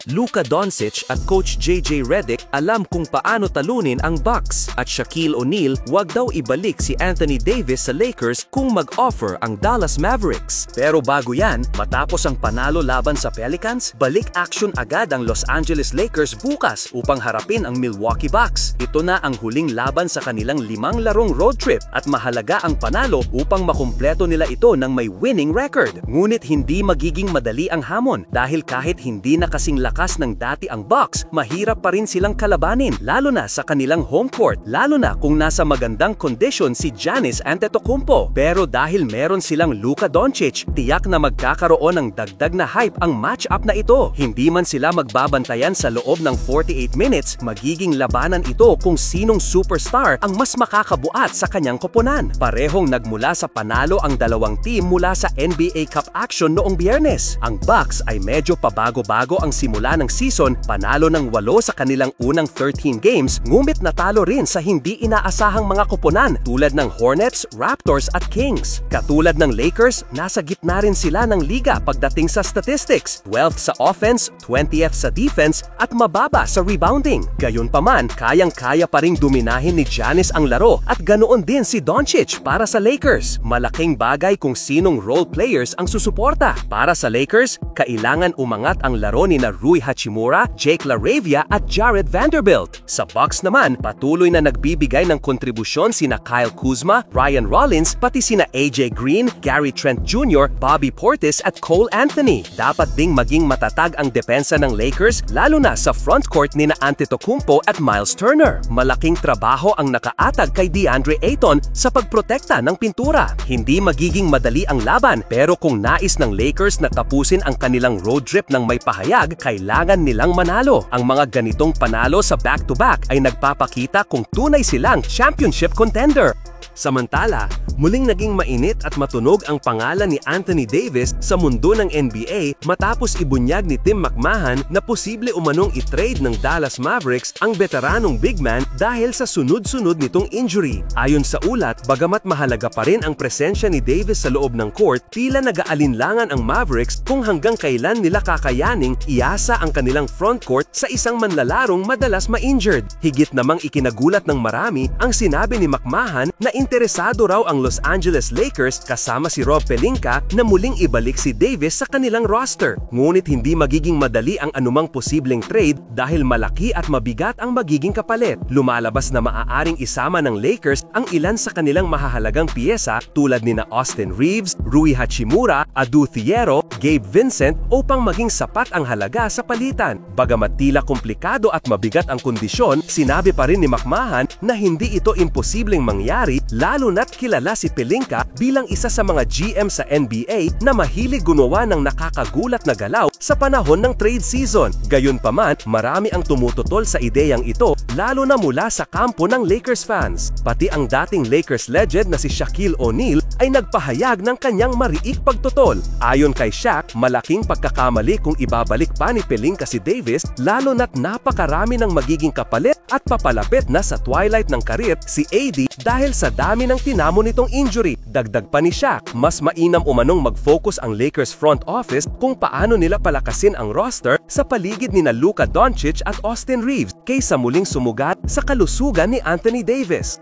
Luka Doncic at Coach JJ Redick alam kung paano talunin ang Bucks at Shaquille O'Neal wag daw ibalik si Anthony Davis sa Lakers kung mag-offer ang Dallas Mavericks. Pero bago yan, matapos ang panalo laban sa Pelicans, balik action agad ang Los Angeles Lakers bukas upang harapin ang Milwaukee Bucks. Ito na ang huling laban sa kanilang 5 larong road trip at mahalaga ang panalo upang makumpleto nila ito ng may winning record. Ngunit hindi magiging madali ang hamon dahil kahit hindi na kasing lakas ng dati ang Bucks, mahirap pa rin silang kalabanin lalo na sa kanilang home court, lalo na kung nasa magandang kondisyon si Giannis Antetokounmpo. Pero dahil meron silang Luka Doncic, tiyak na magkakaroon ng dagdag na hype ang match-up na ito. Hindi man sila magbabantayan sa loob ng 48 minutes, magiging labanan ito kung sinong superstar ang mas makakabuat sa kanyang koponan. Parehong nagmula sa panalo ang dalawang team mula sa NBA Cup action noong Biyernes. Ang Bucks ay medyo pabago-bago ang simula ng season, panalo ng 8 sa kanilang unang 13 games, ngunit natalo rin sa hindi inaasahang mga koponan tulad ng Hornets, Raptors at Kings. Katulad ng Lakers, nasa gitna rin sila ng liga pagdating sa statistics, 12th sa offense, 20th sa defense at mababa sa rebounding. Gayunpaman, kayang-kaya pa ring duminahin ni Giannis ang laro at ganoon din si Doncic para sa Lakers. Malaking bagay kung sinong role players ang susuporta. Para sa Lakers, kailangan umangat ang laro ni Rui Hachimura, Jake LaRavia at Jared Vanderbilt. Sa Bucks naman, patuloy na nagbibigay ng kontribusyon sina Kyle Kuzma, Ryan Rollins, pati sina AJ Green, Gary Trent Jr., Bobby Portis at Cole Anthony. Dapat ding maging matatag ang depensa ng Lakers lalo na sa frontcourt ni Antetokounmpo at Miles Turner. Malaking trabaho ang nakaatag kay DeAndre Ayton sa pagprotekta ng pintura. Hindi magiging madali ang laban pero kung nais ng Lakers na tapusin ang kanilang road trip ng may pahayag, kailangan nilang manalo. Ang mga ganitong panalo sa back-to-back ay nagpapakita kung tunay silang championship contender. Samantala, muling naging mainit at matunog ang pangalan ni Anthony Davis sa mundo ng NBA matapos ibunyag ni Tim McMahon na posible umanong i-trade ng Dallas Mavericks ang veteranong big man dahil sa sunod-sunod nitong injury. Ayon sa ulat, bagamat mahalaga pa rin ang presensya ni Davis sa loob ng court, tila nag-aalinlangan ang Mavericks kung hanggang kailan nila kakayaning iasa ang kanilang frontcourt sa isang manlalarong madalas ma-injured. Higit namang ikinagulat ng marami ang sinabi ni McMahon na interesado raw ang Los Angeles Lakers kasama si Rob Pelinka na muling ibalik si Davis sa kanilang roster. Ngunit hindi magiging madali ang anumang posibleng trade dahil malaki at mabigat ang magiging kapalit. Lumalabas na maaaring isama ng Lakers ang ilan sa kanilang mahahalagang piyesa tulad ni Austin Reeves, Rui Hachimura, Adu Thiero, Gabe Vincent upang maging sapat ang halaga sa palitan. Bagamat tila komplikado at mabigat ang kondisyon, sinabi pa rin ni McMahon na hindi ito imposibleng mangyari lalo na't kilala si Pelinka bilang isa sa mga GM sa NBA na mahilig gumawa ng nakakagulat na galaw sa panahon ng trade season. Gayunpaman, marami ang tumututol sa ideyang ito lalo na mula sa kampo ng Lakers fans. Pati ang dating Lakers legend na si Shaquille O'Neal ay nagpahayag ng kanyang mariik pagtutol. Ayon kay Shaq, malaking pagkakamali kung ibabalik pa ni Pelinka si Davis lalo na't napakarami ng magiging kapalit at papalapit na sa twilight ng karir si AD dahil sa dami ng tinamo nitong injury. Dagdag pa ni Shaq, mas mainam umanong mag-focus ang Lakers front office kung paano nila palakasin ang roster sa paligid ni Luka Doncic at Austin Reeves kaysa muling sumugat sa kalusugan ni Anthony Davis.